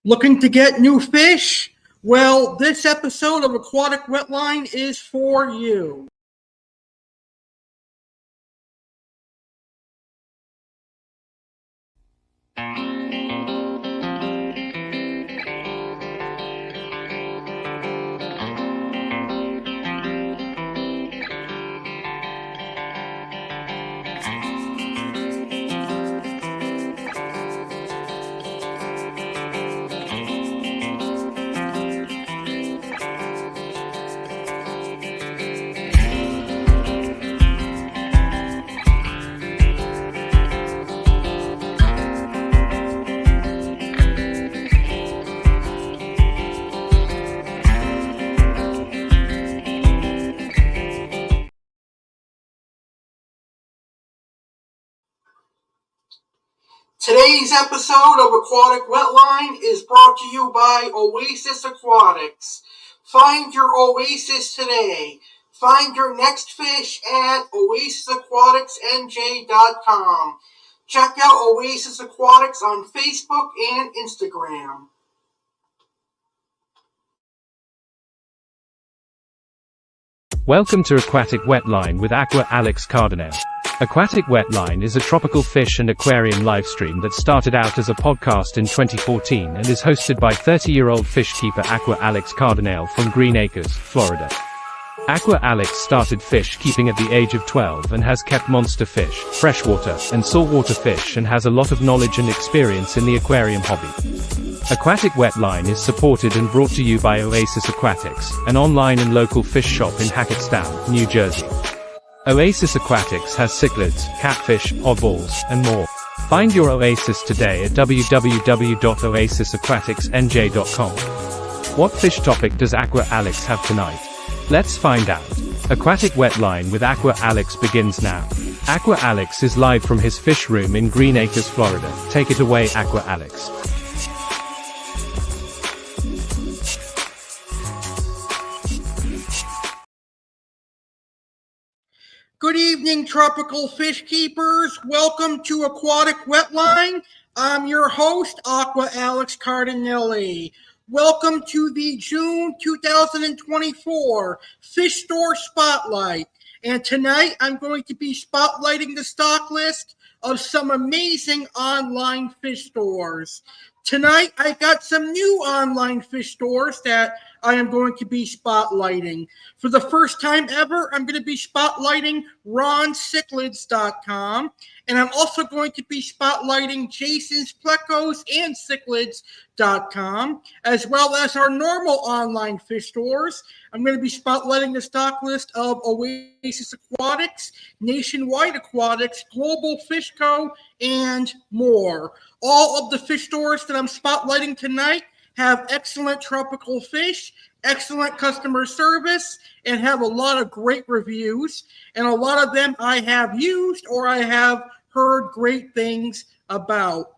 Looking to get new fish? Well, this episode of Aquatic Wetline is for you. Today's episode of Aquatic Wetline is brought to you by Oasis Aquatics. Find your Oasis today. Find your next fish at oasisaquaticsnj.com. Check out Oasis Aquatics on Facebook and Instagram. Welcome to Aquatic Wetline with Aqua Alex CARDINALE. Aquatic Wetline is a tropical fish and aquarium livestream that started out as a podcast in 2014 and is hosted by 30-year-old fish keeper Aqua Alex CARDINALE from Green Acres, Florida. Aqua Alex started fish keeping at the age of 12 and has kept monster fish, freshwater, and saltwater fish and has a lot of knowledge and experience in the aquarium hobby. Aquatic Wetline is supported and brought to you by Oasis Aquatics, an online and local fish shop in Hackettstown, New Jersey. Oasis Aquatics has cichlids, catfish, oddballs, and more. Find your Oasis today at www.oasisaquaticsnj.com. What fish topic does Aqua Alex have tonight? Let's find out. Aquatic Wetline with Aqua Alex begins now. Aqua Alex is live from his fish room in Green Acres, Florida. Take it away, Aqua Alex. Good evening, tropical fish keepers. Welcome to Aquatic Wetline. I'm your host, Aqua Alex CARDINALE. Welcome to the June 2024 Fish Store Spotlight. And tonight I'm going to be spotlighting the stock list of some amazing online fish stores. Tonight I got some new online fish stores that I am going to be spotlighting. For the first time ever, I'm going to be spotlighting cichlids.com, and I'm also going to be spotlighting Jason's Plecos and cichlids.com, as well as our normal online fish stores. I'm going to be spotlighting the stock list of Oasis Aquatics, Nationwide Aquatics, Globalfishco, and more. All of the fish stores that I'm spotlighting tonight have excellent tropical fish, excellent customer service, and have a lot of great reviews. And a lot of them I have used or I have heard great things about.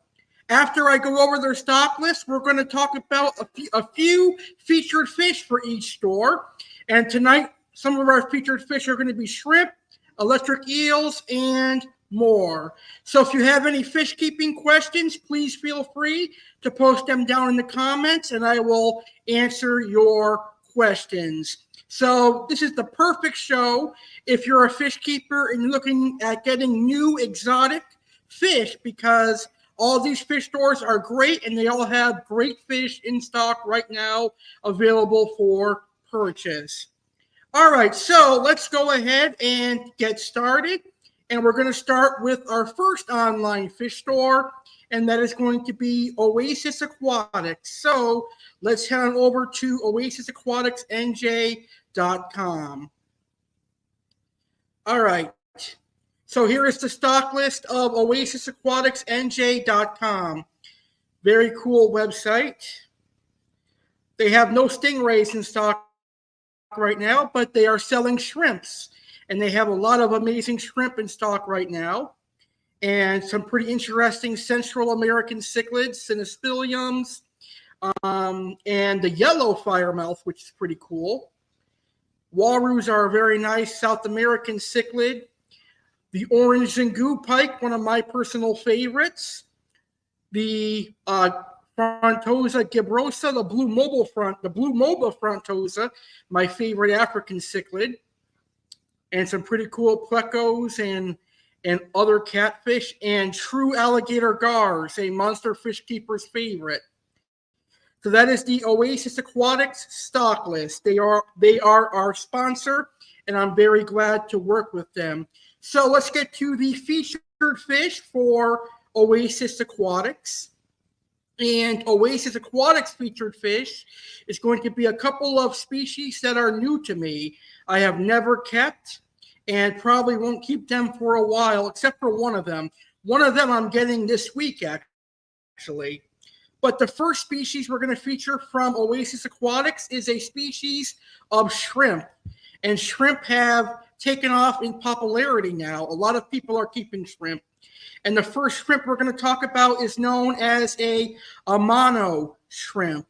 After I go over their stock list, we're going to talk about a few featured fish for each store. And tonight, some of our featured fish are going to be shrimp, electric eels, and more. So if you have any fish keeping questions, please feel free to post them down in the comments and I will answer your questions. So this is the perfect show if you're a fish keeper and looking at getting new exotic fish, because all these fish stores are great and they all have great fish in stock right now available for purchase. All right, so let's go ahead and get started. And we're going to start with our first online fish store, and that is going to be Oasis Aquatics. So let's head on over to oasisaquaticsnj.com. All right. So here is the stock list of oasisaquaticsnj.com. Very cool website. They have no stingrays in stock right now, but they are selling shrimps. And they have a lot of amazing shrimp in stock right now. And some pretty interesting Central American cichlids, cynospiliums, and the yellow firemouth, which is pretty cool. Warus are a very nice South American cichlid. The orange Zingu pike, one of my personal favorites. The Frontosa gibrosa, the blue mobile frontosa, my favorite African cichlid, and some pretty cool plecos and other catfish, and true alligator gars, a monster fish keeper's favorite. So that is the Oasis Aquatics stock list. They are our sponsor, and I'm very glad to work with them. So let's get to the featured fish for Oasis Aquatics. And Oasis Aquatics featured fish is going to be a couple of species that are new to me. I have never kept and probably won't keep them for a while, except for one of them. One of them I'm getting this week, actually. But the first species we're going to feature from Oasis Aquatics is a species of shrimp. And shrimp have taken off in popularity now. A lot of people are keeping shrimp. And the first shrimp we're going to talk about is known as a Amano shrimp.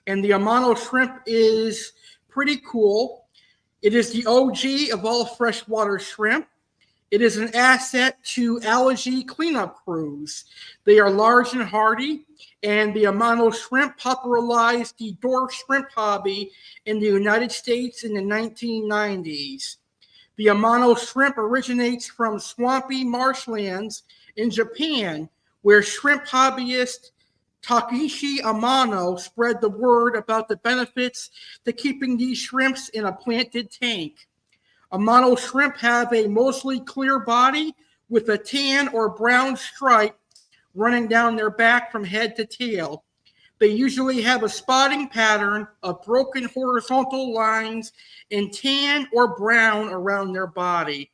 And the Amano shrimp is pretty cool. It is the OG of all freshwater shrimp. It is an asset to algae cleanup crews. They are large and hardy, and the Amano shrimp popularized the dwarf shrimp hobby in the United States in the 1990s. The Amano shrimp originates from swampy marshlands in Japan, where shrimp hobbyist Takeshi Amano spread the word about the benefits to keeping these shrimps in a planted tank. Amano shrimp have a mostly clear body with a tan or brown stripe running down their back from head to tail. They usually have a spotting pattern of broken horizontal lines in tan or brown around their body.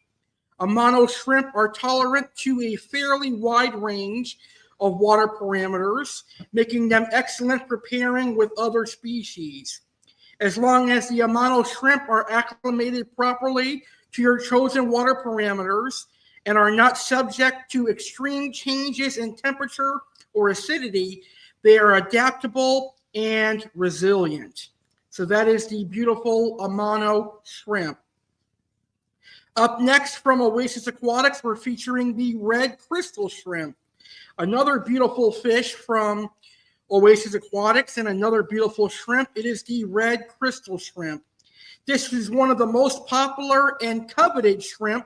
Amano shrimp are tolerant to a fairly wide range of water parameters, making them excellent for pairing with other species. As long as the Amano shrimp are acclimated properly to your chosen water parameters and are not subject to extreme changes in temperature or acidity, they are adaptable and resilient. So that is the beautiful Amano shrimp. Up next from Oasis Aquatics, we're featuring the red crystal shrimp, another beautiful fish from Oasis Aquatics, and another beautiful shrimp. It is the red crystal shrimp. This is one of the most popular and coveted shrimp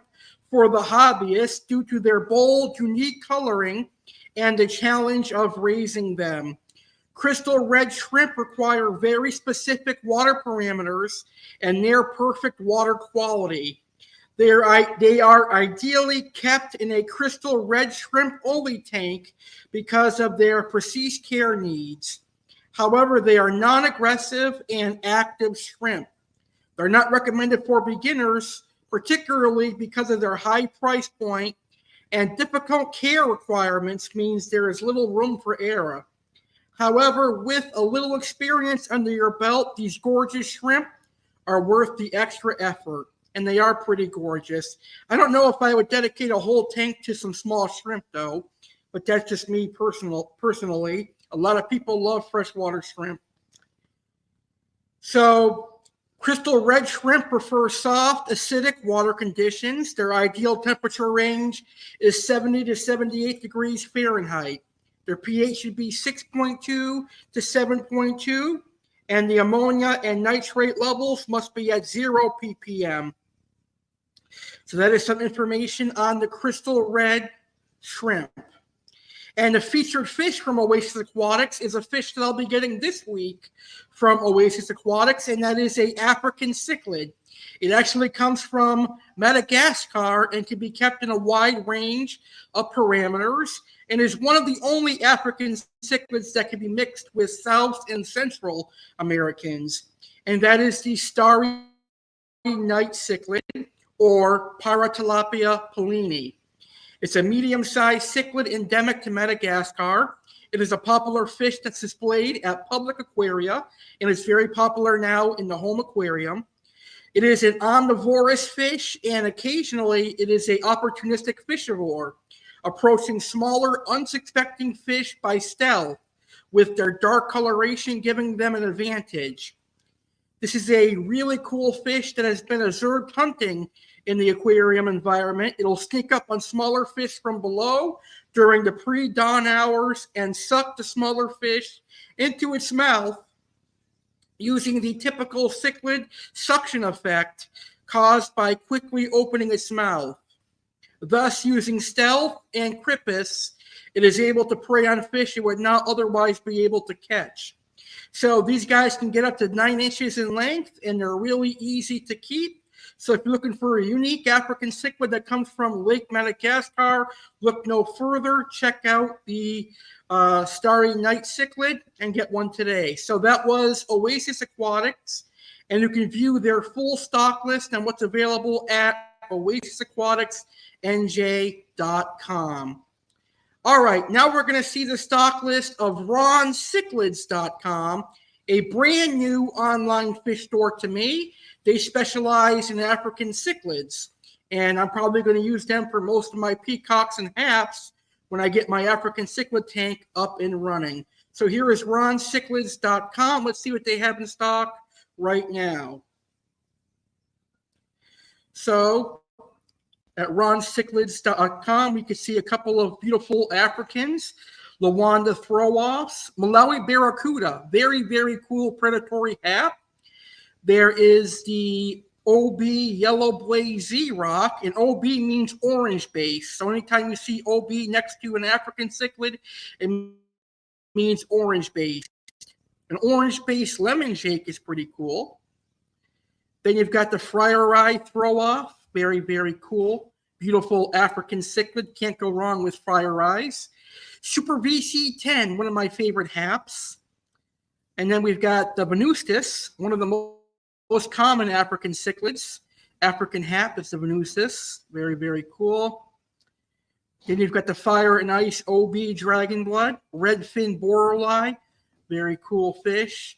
for the hobbyists due to their bold, unique coloring and the challenge of raising them. Crystal red shrimp require very specific water parameters and near perfect water quality. They are ideally kept in a crystal red shrimp only tank because of their precise care needs. However, they are non-aggressive and active shrimp. They're not recommended for beginners, particularly because of their high price point, and difficult care requirements means there is little room for error. However, with a little experience under your belt, these gorgeous shrimp are worth the extra effort. And they are pretty gorgeous. I don't know if I would dedicate a whole tank to some small shrimp, though, but that's just me personally. A lot of people love freshwater shrimp. So crystal red shrimp prefer soft, acidic water conditions. Their ideal temperature range is 70 to 78 degrees Fahrenheit. Their pH should be 6.2 to 7.2, and the ammonia and nitrate levels must be at 0 ppm. So that is some information on the crystal red shrimp. And the featured fish from Oasis Aquatics is a fish that I'll be getting this week from Oasis Aquatics, and that is a African cichlid. It actually comes from Madagascar and can be kept in a wide range of parameters, and is one of the only African cichlids that can be mixed with South and Central Americans. And that is the starry night cichlid, or Paratilapia pollini. It's a medium-sized cichlid endemic to Madagascar. It is a popular fish that's displayed at public aquaria, and it's very popular now in the home aquarium. It is an omnivorous fish, and occasionally it is an opportunistic fishivore, approaching smaller, unsuspecting fish by stealth, with their dark coloration giving them an advantage. This is a really cool fish that has been observed hunting in the aquarium environment. It'll sneak up on smaller fish from below during the pre-dawn hours and suck the smaller fish into its mouth using the typical cichlid suction effect caused by quickly opening its mouth. Thus, using stealth and crypis, it is able to prey on fish it would not otherwise be able to catch. So these guys can get up to 9 inches in length, and they're really easy to keep. So if you're looking for a unique African cichlid that comes from Lake Madagascar, look no further. Check out the Starry Night Cichlid and get one today. So that was Oasis Aquatics, and you can view their full stock list and what's available at oasisaquaticsnj.com. All right, now we're going to see the stock list of roncichlids.com, a brand new online fish store to me. They specialize in African cichlids, and I'm probably going to use them for most of my peacocks and haps when I get my African cichlid tank up and running. So here is roncichlids.com. Let's see what they have in stock right now. So at roncichlids.com, we can see a couple of beautiful Africans. Lawanda throw-offs. Malawi barracuda, very, very cool predatory hap. There is the OB Yellow Blaze Z-Rock, and OB means orange base. So anytime you see OB next to an African cichlid, it means orange base. An orange base lemon jake is pretty cool. Then you've got the Friar Eye throw-off. Very, very cool. Beautiful African cichlid. Can't go wrong with Friar Eyes. Super VC10, one of my favorite haps. And then we've got the Venustus, one of the most common African cichlids. African hap is the Venustus. Very, very cool. Then you've got the Fire and Ice OB Dragon Blood. Redfin Borrelii. Very cool fish.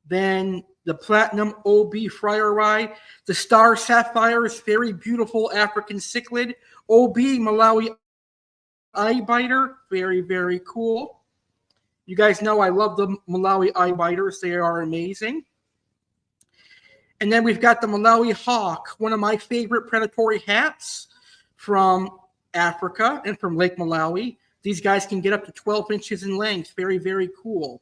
Then the Platinum OB Friar Eye, the Star Sapphires, very beautiful African cichlid. OB Malawi Eye Biter, very, very cool. You guys know I love the Malawi Eye Biters. They are amazing. And then we've got the Malawi Hawk, one of my favorite predatory hats from Africa and from Lake Malawi. These guys can get up to 12 inches in length. Very, very cool.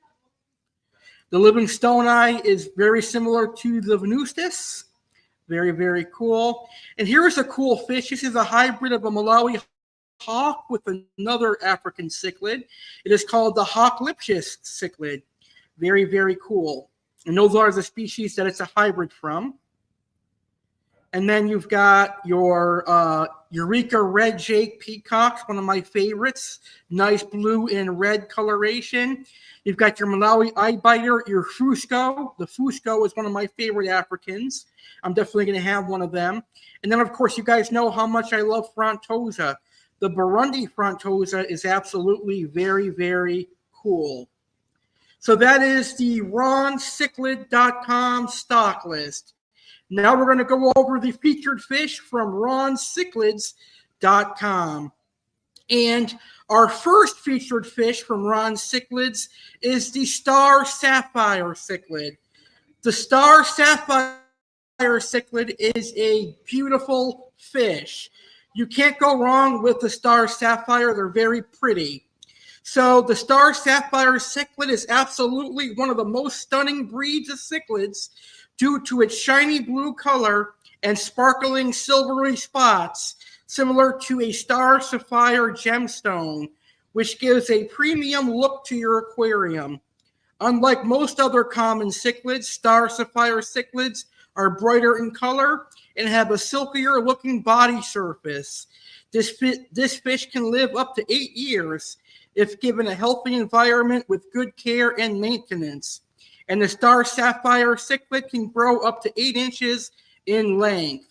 The Livingstone Eye is very similar to the Venustus. Very, very cool. And here's a cool fish. This is a hybrid of a Malawi hawk with another African cichlid. It is called the Hawkliptius cichlid. Very, very cool. And those are the species that it's a hybrid from. And then you've got your Eureka Red Jake Peacocks, one of my favorites. Nice blue and red coloration. You've got your Malawi Eye Biter, your Fusco. The Fusco is one of my favorite Africans. I'm definitely going to have one of them. And then, of course, you guys know how much I love Frontosa. The Burundi Frontosa is absolutely very, very cool. So that is the roncichlid.com stock list. Now we're going to go over the featured fish from roncichlids.com. And our first featured fish from Ron Cichlids is the Star Sapphire Cichlid. The Star Sapphire Cichlid is a beautiful fish. You can't go wrong with the Star Sapphire. They're very pretty. So the Star Sapphire Cichlid is absolutely one of the most stunning breeds of cichlids due to its shiny blue color and sparkling silvery spots, similar to a Star Sapphire gemstone, which gives a premium look to your aquarium. Unlike most other common cichlids, Star Sapphire cichlids are brighter in color and have a silkier looking body surface. This fish can live up to 8 years if given a healthy environment with good care and maintenance. And the Star Sapphire cichlid can grow up to 8 inches in length.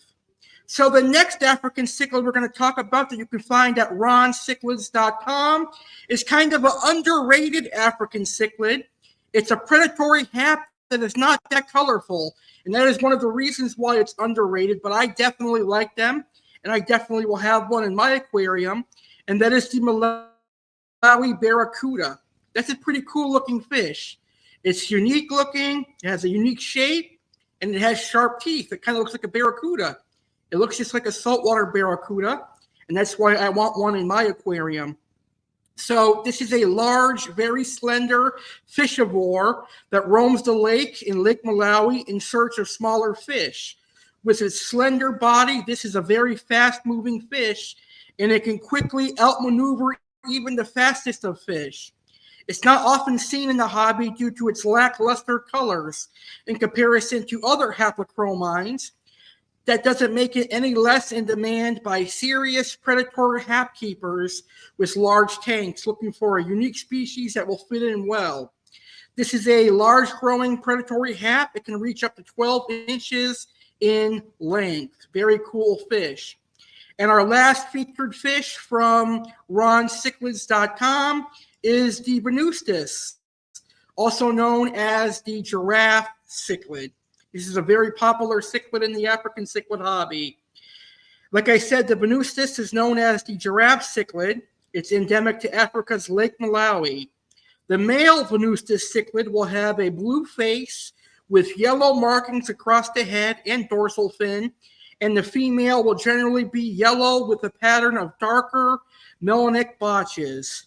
So the next African cichlid we're going to talk about that you can find at roncichlids.com is kind of an underrated African cichlid. It's a predatory hap that is not that colorful, and that is one of the reasons why it's underrated, but I definitely like them, and I definitely will have one in my aquarium, and that is the Malawi barracuda. That's a pretty cool looking fish. It's unique looking, it has a unique shape, and it has sharp teeth. It kind of looks like a barracuda. It looks just like a saltwater barracuda, and that's why I want one in my aquarium. So this is a large, very slender fishivore that roams the lake in Lake Malawi in search of smaller fish. With its slender body, this is a very fast-moving fish, and it can quickly outmaneuver even the fastest of fish. It's not often seen in the hobby due to its lackluster colors in comparison to other haplochromines. That doesn't make it any less in demand by serious predatory hap keepers with large tanks looking for a unique species that will fit in well. This is a large growing predatory hap. It can reach up to 12 inches in length. Very cool fish. And our last featured fish from RonCichlids.com is the Venustus, also known as the giraffe cichlid. This is a very popular cichlid in the African cichlid hobby. Like I said, the Venustus is known as the giraffe cichlid. It's endemic to Africa's Lake Malawi. The male Venustus cichlid will have a blue face with yellow markings across the head and dorsal fin, and the female will generally be yellow with a pattern of darker melanic blotches.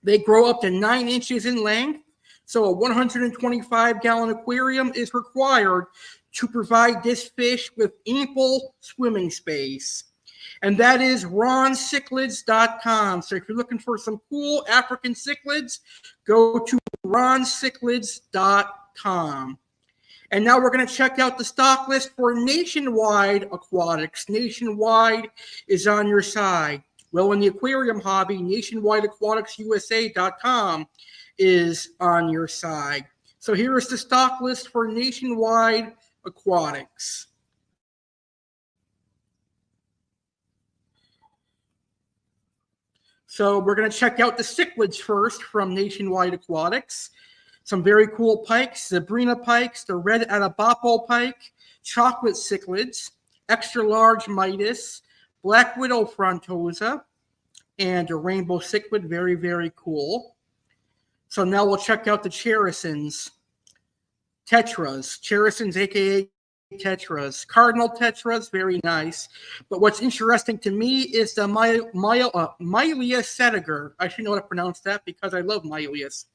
They grow up to 9 inches in length, so a 125-gallon aquarium is required to provide this fish with ample swimming space. And that is RonCichlids.com. So if you're looking for some cool African cichlids, go to RonCichlids.com. And now we're going to check out the stock list for Nationwide Aquatics. Nationwide is on your side. Well, in the aquarium hobby, NationwideAquaticsUSA.com is on your side. So here is the stock list for Nationwide Aquatics. So we're going to check out the cichlids first from Nationwide Aquatics. Some very cool pikes, Sabrina pikes, the red Atabapo pike, chocolate cichlids, extra large Midas, black widow frontosa, and a rainbow cichlid. Very, very cool. So now we'll check out the cherisons, tetras, cherisons, aka tetras, cardinal tetras, very nice. But what's interesting to me is the Mylia setiger. I should know how to pronounce that because I love Mylias.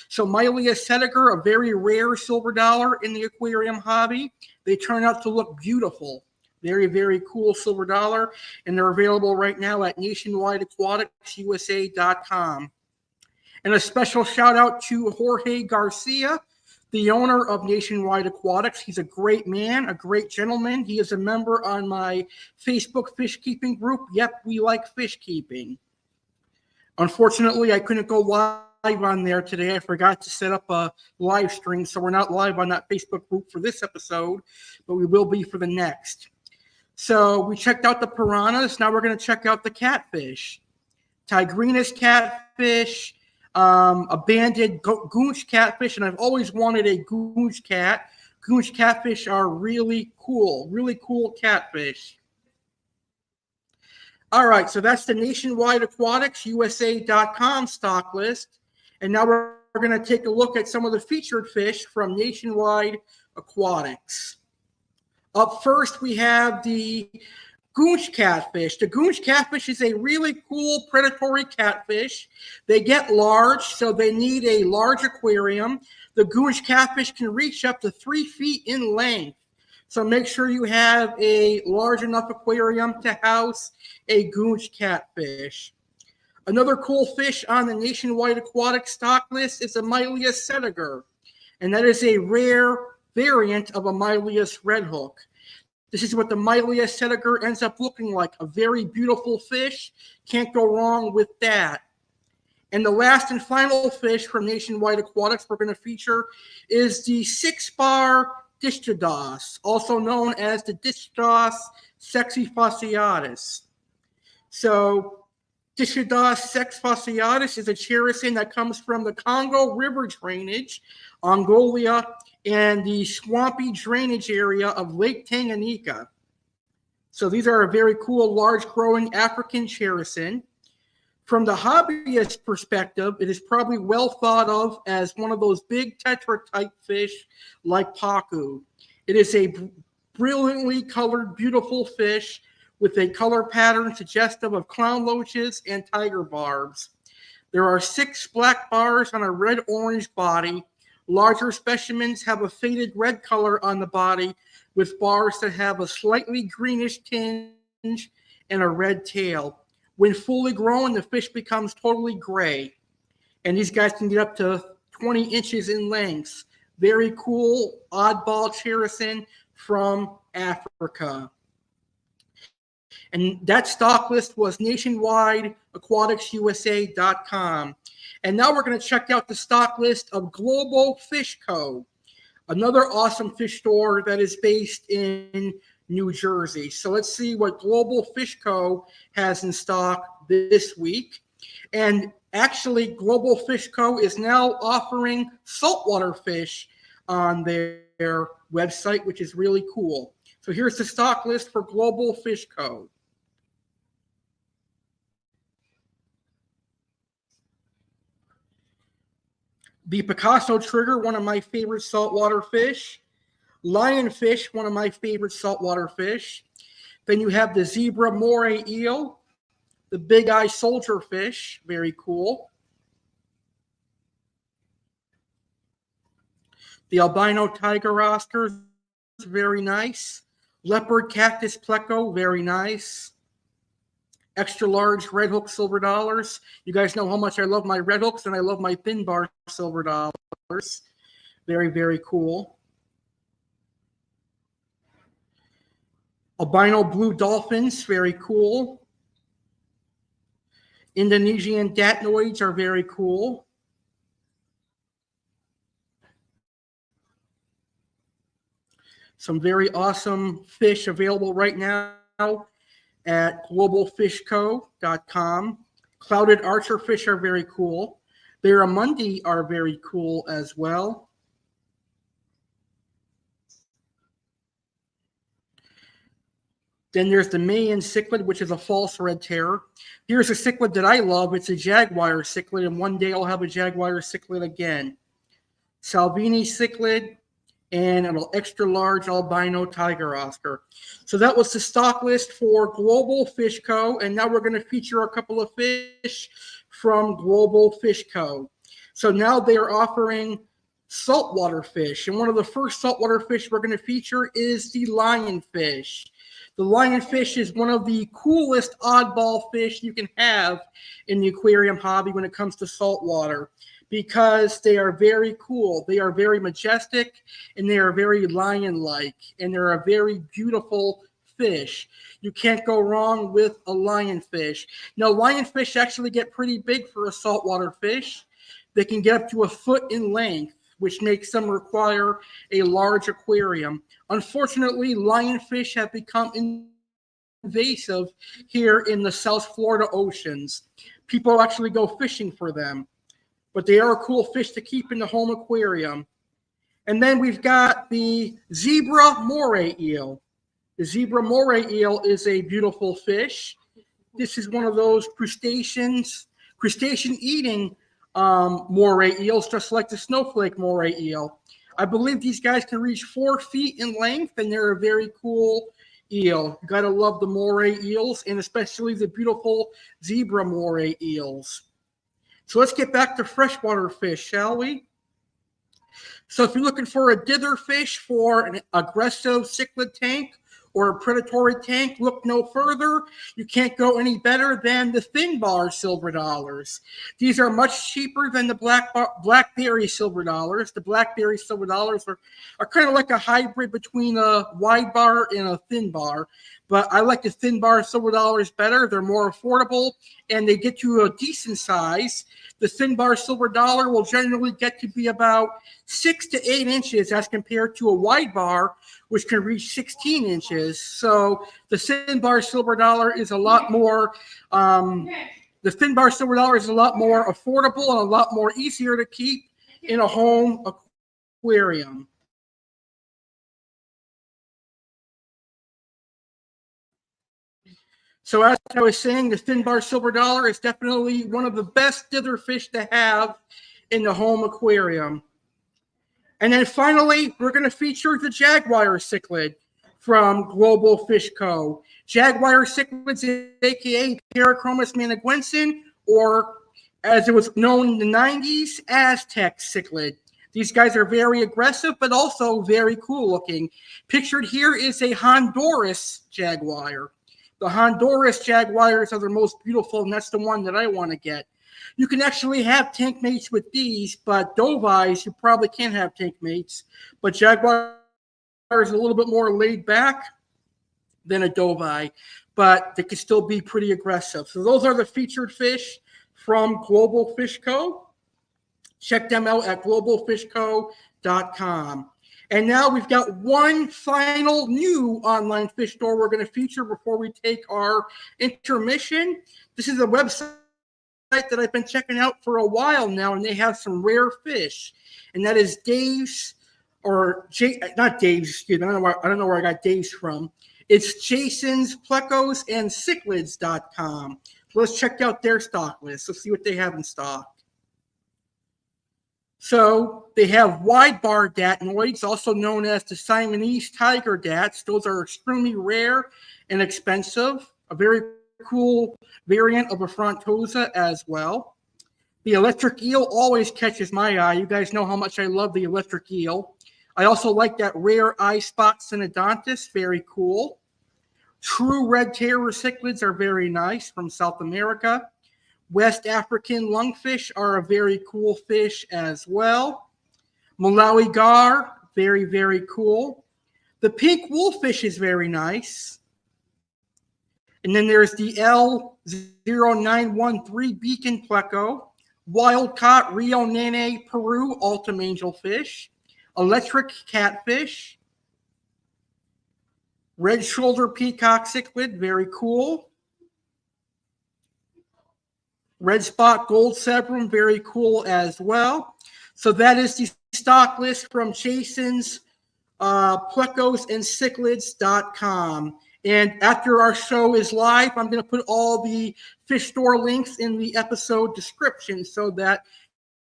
So Mylia setiger, a very rare silver dollar in the aquarium hobby. They turn out to look beautiful. Very, very cool silver dollar, and they're available right now at NationwideAquaticsUSA.com. And a special shout out to Jorge Garcia, the owner of Nationwide Aquatics. He's a great man, a great gentleman. He is a member on my Facebook fish keeping group. Yep, we like fish keeping. Unfortunately, I couldn't go live on there today. I forgot to set up a live stream, so we're not live on that Facebook group for this episode, but we will be for the next. So we checked out the piranhas. Now we're going to check out the catfish. Tigrinus catfish, a banded goonch catfish, and I've always wanted a goonch cat. Goonch catfish are really cool catfish. All right, so that's the Nationwide Aquatics USA.com stock list. And now we're going to take a look at some of the featured fish from Nationwide Aquatics. Up first, we have the goonch catfish. The goonch catfish is a really cool predatory catfish. They get large, so they need a large aquarium. The goonch catfish can reach up to 3 feet in length. So make sure you have a large enough aquarium to house a goonch catfish. Another cool fish on the Nationwide Aquatic stock list is a Mylius setiger, and that is a rare variant of a Mylius redhook. This is what the Mylius setiger ends up looking like, a very beautiful fish. Can't go wrong with that. And the last and final fish from Nationwide Aquatics we're going to feature is the 6-bar Dischidos, also known as the Dischidos sexifasciatus. So Dischidos sexifasciatus is a cherison that comes from the Congo River drainage, Angola, and the swampy drainage area of Lake Tanganyika. So these are a very cool, large growing African cherison. From the hobbyist perspective, it is probably well thought of as one of those big tetra type fish like Pacu. It is a brilliantly colored, beautiful fish with a color pattern suggestive of clown loaches and tiger barbs. There are 6 black bars on a red-orange body. Larger specimens have a faded red color on the body with bars that have a slightly greenish tinge and a red tail. When fully grown, the fish becomes totally gray. And these guys can get up to 20 inches in length. Very cool, oddball cherisin from Africa. And that stock list was nationwide, aquaticsusa.com. And now we're going to check out the stock list of Globalfishco, another awesome fish store that is based in New Jersey. So let's see what Globalfishco has in stock this week. And actually, Globalfishco is now offering saltwater fish on their website, which is really cool. So here's the stock list for Globalfishco. The Picasso trigger, one of my favorite saltwater fish. Lionfish, one of my favorite saltwater fish. Then you have the zebra moray eel, the big eye soldier fish, very cool. The albino tiger oscar, very nice. Leopard cactus pleco, very nice. Extra large red hook silver dollars. You guys know how much I love my red hooks and I love my thin bar silver dollars. Very, very cool. Albino blue dolphins, very cool. Indonesian datnoids are very cool. Some very awesome fish available right now at globalfishco.com. Clouded archer fish are very cool. Barramundi are very cool as well. Then there's the Mayan cichlid, which is a false red terror. Here's a cichlid that I love. It's a jaguar cichlid, and one day I'll have a jaguar cichlid again. Salvini cichlid, and an extra large albino tiger oscar. So that was the stock list for Globalfishco, and now we're going to feature a couple of fish from Globalfishco. So now they are offering saltwater fish, and one of the first saltwater fish we're going to feature is the lionfish. The lionfish is one of the coolest oddball fish you can have in the aquarium hobby when it comes to saltwater, because they are very cool. They are very majestic, and they are very lion-like, and they're a very beautiful fish. You can't go wrong with a lionfish. Now, lionfish actually get pretty big for a saltwater fish. They can get up to a foot in length, which makes them require a large aquarium. Unfortunately, lionfish have become invasive here in the South Florida oceans. People actually go fishing for them, but they are a cool fish to keep in the home aquarium. And then we've got the zebra moray eel. The zebra moray eel is a beautiful fish. This is one of those crustacean-eating moray eels, just like the snowflake moray eel. I believe these guys can reach 4 feet in length, and they're a very cool eel. You gotta love the moray eels, and especially the beautiful zebra moray eels. So let's get back to freshwater fish, shall we? So if you're looking for a dither fish for an aggressive cichlid tank or a predatory tank, look no further. You can't go any better than the thin bar silver dollars. These are much cheaper than the blackberry silver dollars. The blackberry silver dollars are kind of like a hybrid between a wide bar and a thin bar. But I like the thin bar silver dollars better. They're more affordable, and they get to a decent size. The thin bar silver dollar will generally get to be about 6 to 8 inches as compared to a wide bar, which can reach 16 inches. So the thin bar silver dollar is a lot more, affordable and a lot more easier to keep in a home aquarium. So as I was saying, the thin bar silver dollar is definitely one of the best dither fish to have in the home aquarium. And then finally, we're going to feature the jaguar cichlid from Globalfishco. Jaguar cichlids, aka Parachromis managuensis, or as it was known in the 90s, Aztec cichlid. These guys are very aggressive, but also very cool looking. Pictured here is a Honduras jaguar. The Honduras jaguars are the most beautiful, and that's the one that I want to get. You can actually have tank mates with these, but dovies, you probably can't have tank mates. But jaguar is a little bit more laid back than a dovie, but they can still be pretty aggressive. So those are the featured fish from Globalfishco. Check them out at globalfishco.com. And now we've got one final new online fish store we're going to feature before we take our intermission. This is a website that I've been checking out for a while now, and they have some rare fish. And that is Dave's, or not Dave's, excuse me, I don't know where I got Dave's from. It's Jason's Plecos and Cichlids.com. So let's check out their stock list. Let's see what they have in stock. So they have wide bar datinoids, also known as the Siamese tiger dats. Those are extremely rare and expensive. A very cool variant of a frontosa as well. The electric eel always catches my eye. You guys know how much I love the electric eel. I also like that rare eye spot Synodontis, very cool. True red terror cichlids are very nice from South America. West African lungfish are a very cool fish as well. Malawi gar, very, very cool. The pink wolffish is very nice. And then there's the L0913 beacon pleco, wild caught Rio Nene Peru ultim angelfish, electric catfish, red shoulder peacock cichlid, very cool. Red spot gold sebrum, very cool as well. So that is the stock list from Jason's Plecos and Cichlids.com. And after our show is live, I'm going to put all the fish store links in the episode description so that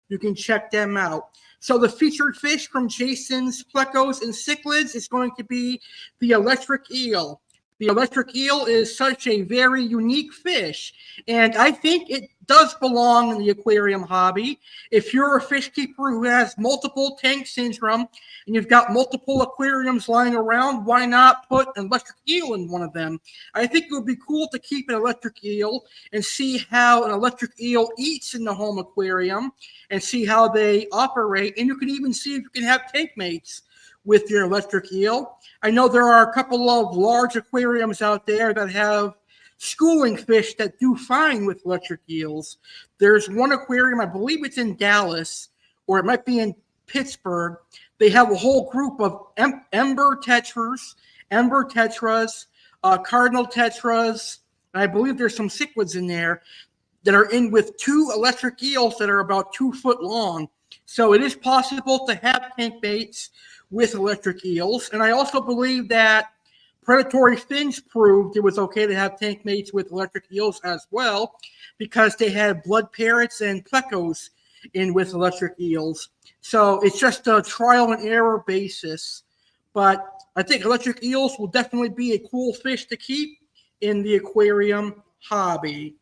you can check them out. So the featured fish from Jason's Plecos and Cichlids is going to be the electric eel. The electric eel is such a very unique fish, and I think it does belong in the aquarium hobby. If you're a fish keeper who has multiple tank syndrome and you've got multiple aquariums lying around, why not put an electric eel in one of them? I think it would be cool to keep an electric eel and see how an electric eel eats in the home aquarium and see how they operate. And you can even see if you can have tank mates with your electric eel. I know there are a couple of large aquariums out there that have schooling fish that do fine with electric eels. There's one aquarium, I believe it's in Dallas, or it might be in Pittsburgh. They have a whole group of ember tetras, cardinal tetras, and I believe there's some cichlids in there that are in with 2 electric eels that are about 2 foot long. So it is possible to have tank baits with electric eels. And I also believe that predatory fins proved it was okay to have tank mates with electric eels as well, because they had blood parrots and plecos in with electric eels. So it's just a trial and error basis. But I think electric eels will definitely be a cool fish to keep in the aquarium hobby.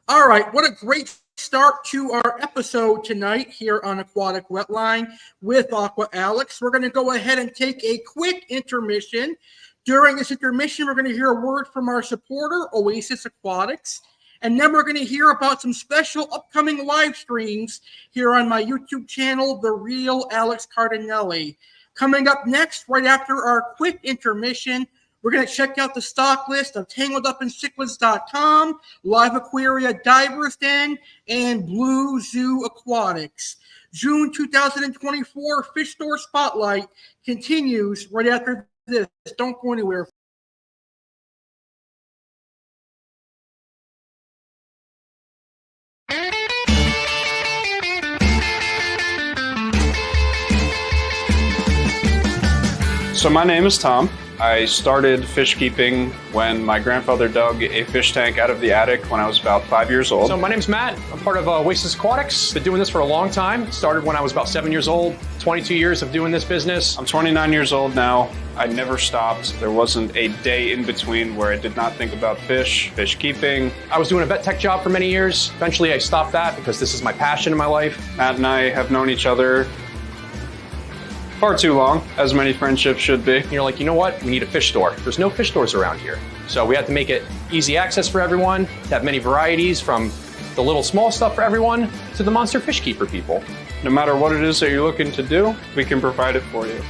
All right, what a great start to our episode tonight here on Aquatic Wetline with Aqua Alex. We're going to go ahead and take a quick intermission. During this intermission, we're going to hear a word from our supporter, Oasis Aquatics, and then we're going to hear about some special upcoming live streams here on my YouTube channel, The Real Alex Cardinale. Coming up next, right after our quick intermission, we're going to check out the stock list of Tangled Up In Cichlids.com, LiveAquaria Divers Den, and Blue Zoo Aquatics. June 2024 Fish Store Spotlight continues right after this. Don't go anywhere. So my name is Tom. I started fish keeping when my grandfather dug a fish tank out of the attic when I was about 5 years old. So my name's Matt. I'm part of Oasis Aquatics. Been doing this for a long time. Started when I was about 7 years old. 22 years of doing this business. I'm 29 years old now. I never stopped. There wasn't a day in between where I did not think about fish keeping. I was doing a vet tech job for many years. Eventually I stopped that because this is my passion in my life. Matt and I have known each other far too long, as many friendships should be. And you're like, you know what? We need a fish store. There's no fish stores around here. So we had to make it easy access for everyone, to have many varieties from the little small stuff for everyone to the monster fish keeper people. No matter what it is that you're looking to do, we can provide it for you.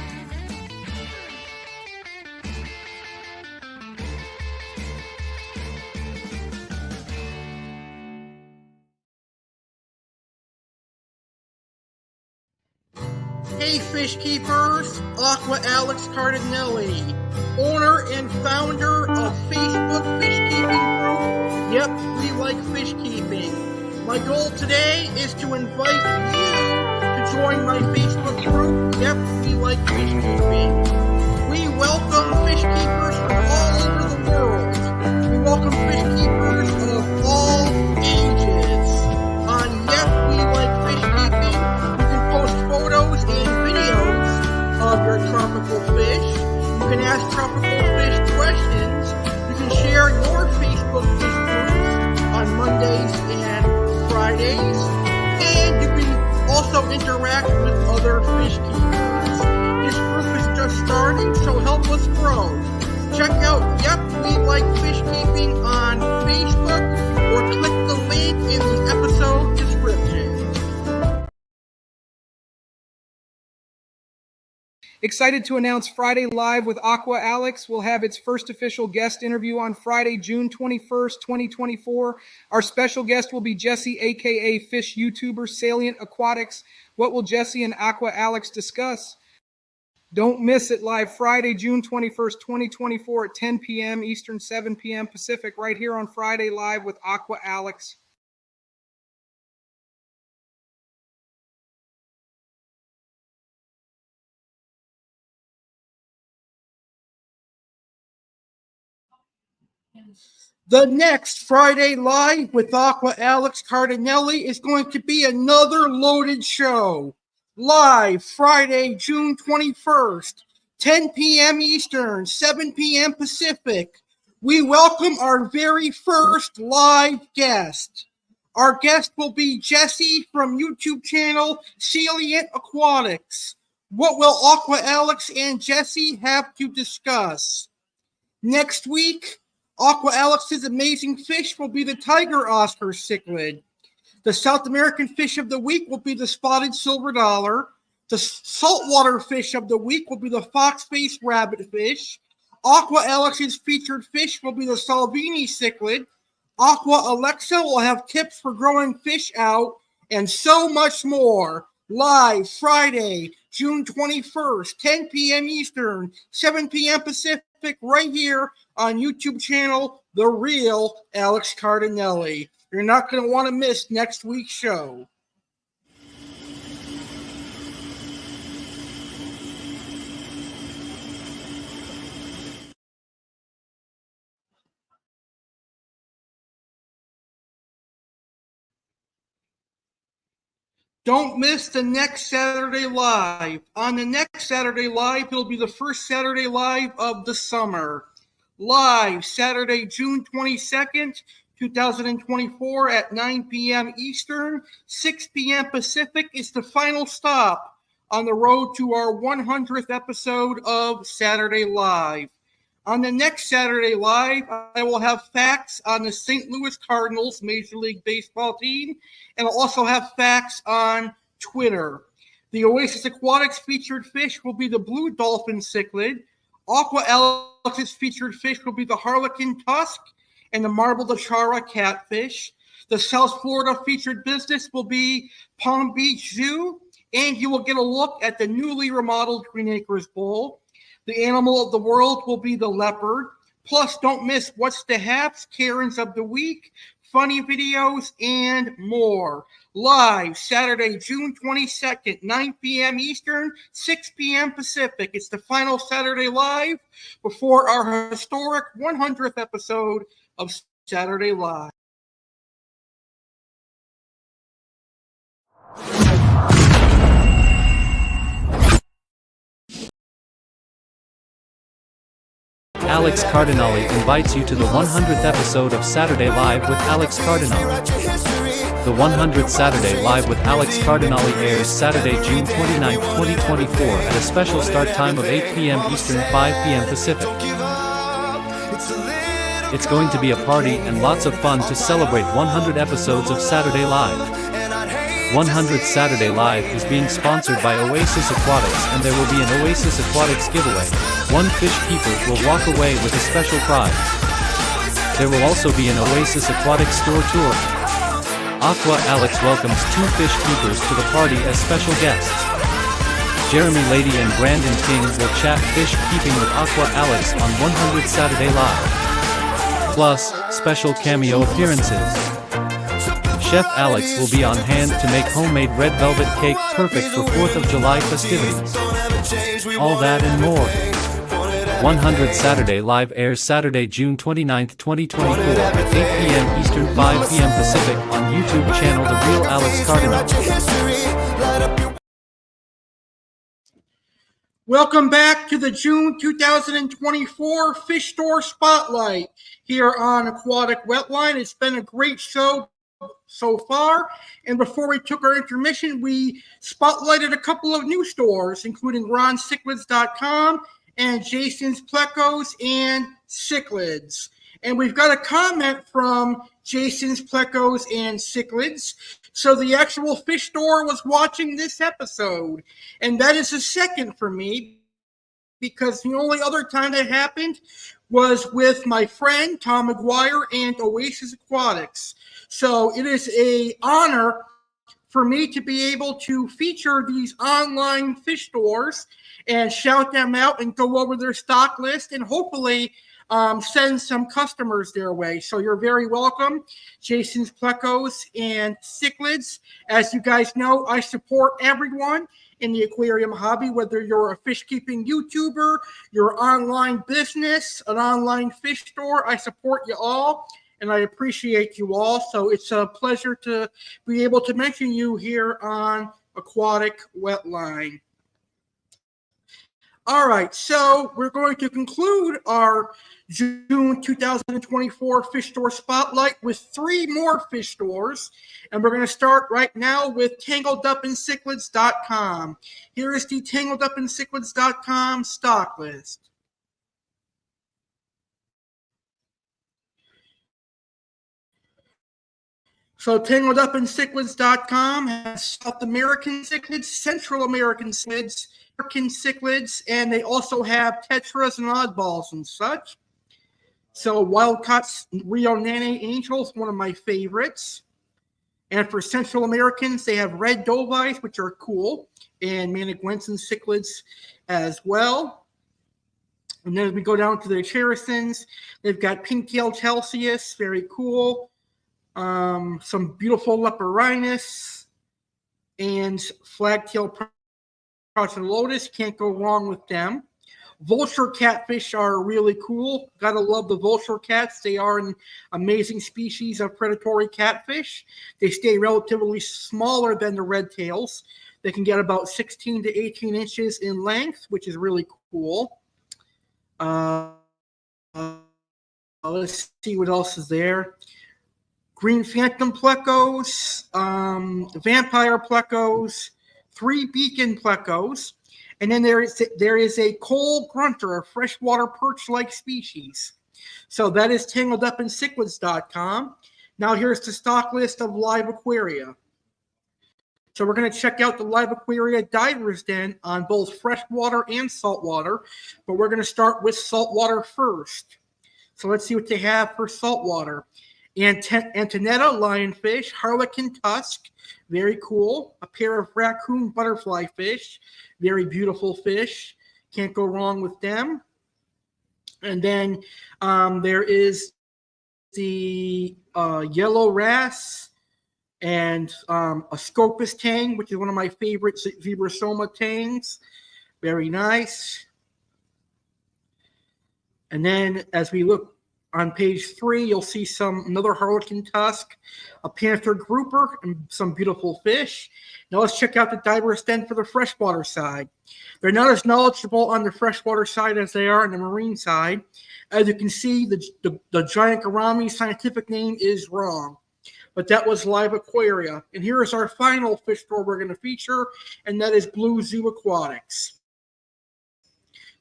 Hey fish keepers, Aqua Alex Cardinale, owner and founder of Facebook Fish Keeping Group. Yep, we like fish keeping. My goal today is to invite you to join my Facebook group. Yep, we like fish keeping. We welcome fish keepers from all over the world. We welcome fish keepers of all ages. On Yep, we like fish keeping, you can post photos and videos of your tropical fish. You can ask tropical fish questions. You can share your Facebook fish groups on Mondays and Fridays. And you can also interact with other fish keepers. This group is just starting, so help us grow. Check out Yep, We Like Fish Keeping on Facebook or click the link in the episode description. Excited to announce Friday Live with Aqua Alex will have its first official guest interview on Friday, June 21st, 2024. Our special guest will be Jesse, aka Fish YouTuber Salient Aquatics. What will Jesse and Aqua Alex discuss? Don't miss it, live Friday, June 21st, 2024 at 10 p.m. Eastern, 7 p.m. Pacific, right here on Friday Live with Aqua Alex. The next Friday Live with Aqua Alex Cardinale is going to be another loaded show. Live Friday, June 21st, 10 p.m. Eastern, 7 p.m. Pacific. We welcome our very first live guest. Our guest will be Jesse from YouTube channel Salient Aquatics. What will Aqua Alex and Jesse have to discuss? Next week, Aqua Alex's amazing fish will be the tiger Oscar cichlid. The South American fish of the week will be the spotted silver dollar. The saltwater fish of the week will be the fox-faced rabbitfish. Aqua Alex's featured fish will be the Salvini cichlid. Aqua Alexa will have tips for growing fish out, and so much more. Live Friday, June 21st, 10 p.m. Eastern, 7 p.m. Pacific, right here on YouTube channel The Real Alex Cardinale. You're not going to want to miss next week's show. Don't miss the next Saturday Live. On the next Saturday Live, it'll be the first Saturday Live of the summer. Live Saturday, June 22nd, 2024 at 9 p.m. Eastern, 6 p.m. Pacific is the final stop on the road to our 100th episode of Saturday Live. On the next Saturday Live, I will have facts on the St. Louis Cardinals Major League Baseball team, and I'll also have facts on Twitter. The Oasis Aquatics featured fish will be the blue dolphin cichlid. Aqua Alex's featured fish will be the harlequin tusk and the marble dachara catfish. The South Florida featured business will be Palm Beach Zoo, and you will get a look at the newly remodeled Green Acres Bowl. The animal of the world will be the leopard. Plus, don't miss What's the Haps, Karens of the Week, funny videos, and more. Live Saturday, June 22nd, 9 p.m. Eastern, 6 p.m. Pacific. It's the final Saturday Live before our historic 100th episode of Saturday Live. Alex Cardinale invites you to the 100th episode of Saturday Live with Alex Cardinale. The 100th Saturday Live with Alex Cardinale airs Saturday, June 29, 2024 at a special start time of 8 p.m. Eastern, 5 p.m. Pacific. It's going to be a party and lots of fun to celebrate 100 episodes of Saturday Live. 100th Saturday Live is being sponsored by Oasis Aquatics, and there will be an Oasis Aquatics giveaway. One fish keeper will walk away with a special prize. There will also be an Oasis Aquatics store tour. Aqua Alex welcomes 2 fish keepers to the party as special guests. Jeremy Lady and Brandon King will chat fish keeping with Aqua Alex on 100th Saturday Live. Plus, special cameo appearances. Chef Alex will be on hand to make homemade red velvet cake perfect for 4th of July festivities. All that and more. 100 Saturday Live airs Saturday, June 29, 2024 at 8 p.m. Eastern, 5 p.m. Pacific on YouTube channel The Real Alex Cardinale. Welcome back to the June 2024 Fish Store Spotlight here on Aquatic Wetline. It's been a great show so far, and before we took our intermission, we spotlighted a couple of new stores, including RonCichlids.com and Jason's Plecos and Cichlids. And we've got a comment from Jason's Plecos and Cichlids. So the actual fish store was watching this episode, and that is a second for me, because the only other time that happened was with my friend Tom McGuire and Oasis Aquatics. So it is an honor for me to be able to feature these online fish stores and shout them out and go over their stock list and hopefully send some customers their way. So you're very welcome, Jason's Plecos and Cichlids. As you guys know, I support everyone in the aquarium hobby, whether you're a fish keeping YouTuber, your online business, an online fish store. I support you all, and I appreciate you all. So it's a pleasure to be able to mention you here on Aquatic Wetline. All right, so we're going to conclude our June 2024 Fish Store Spotlight with 3 more fish stores. And we're going to start right now with TangledUpInCichlids.com. Here is the TangledUpInCichlids.com stock list. So TangledUpInCichlids.com has South American cichlids, Central American cichlids, cichlids, and they also have tetras and oddballs and such. So Wild Caught Rio Nene Angels, one of my favorites. And for Central Americans, they have red dovies, which are cool, and Maniguensin cichlids as well. And then as we go down to the Cherisons, they've got pink-tailed Celsius, very cool. Some beautiful Leperinus and flagtail Lotus, can't go wrong with them. Vulture catfish are really cool. Gotta love the vulture cats. They are an amazing species of predatory catfish. They stay relatively smaller than the red tails. They can get about 16 to 18 inches in length, which is really cool. Let's see what else is there. Green Phantom Plecos, Vampire Plecos, 3 Beacon Plecos, and then there is a coal grunter, a freshwater perch-like species. So that is TangledUpInCichlids.com. Now here's the stock list of LiveAquaria. So we're going to check out the LiveAquaria Diver's Den on both freshwater and saltwater, but we're going to start with saltwater first. So let's see what they have for saltwater. Antonetta lionfish, harlequin tusk, very cool. A pair of raccoon butterfly fish, very beautiful fish. Can't go wrong with them. And then there is the yellow wrasse and a Scopus tang, which is one of my favorite Vibrosoma tangs. Very nice. And then as we look on page 3, you'll see another harlequin tusk, a panther grouper, and some beautiful fish. Now let's check out the diver's den for the freshwater side. They're not as knowledgeable on the freshwater side as they are on the marine side. As you can see, the giant gourami scientific name is wrong, but that was LiveAquaria. And here is our final fish store we're going to feature, and that is Blue Zoo Aquatics.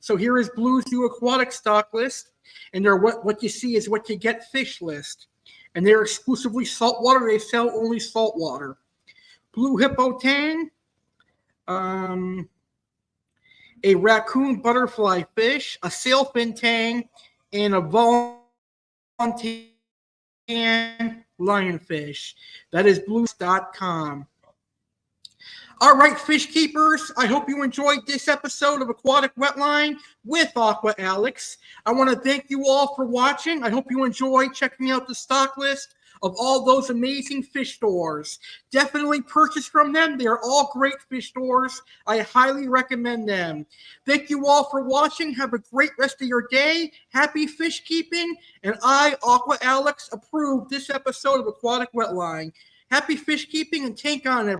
So here is Blue Zoo Aquatics stock list, and they're what you see is what you get fish list. And they're exclusively saltwater. They sell only saltwater. Blue hippo tang, a raccoon butterfly fish, a sailfin tang, and a Valentine lionfish. That is blues.com. All right, fish keepers, I hope you enjoyed this episode of Aquatic Wetline with Aqua Alex. I want to thank you all for watching. I hope you enjoyed checking out the stock list of all those amazing fish stores. Definitely purchase from them. They are all great fish stores. I highly recommend them. Thank you all for watching. Have a great rest of your day. Happy fish keeping. And I, Aqua Alex, approve this episode of Aquatic Wetline. Happy fish keeping and tank on, everyone.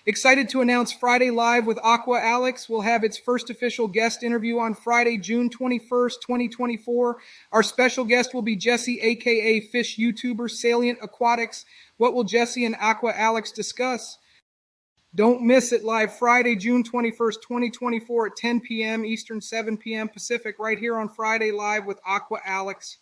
Excited to announce Friday Live with Aqua Alex will have its first official guest interview on Friday, June 21st, 2024. Our special guest will be Jesse, a.k.a. fish YouTuber Salient Aquatics. What will Jesse and Aqua Alex discuss? Don't miss it, live Friday, June 21st, 2024 at 10 p.m. Eastern, 7 p.m. Pacific, right here on Friday Live with Aqua Alex.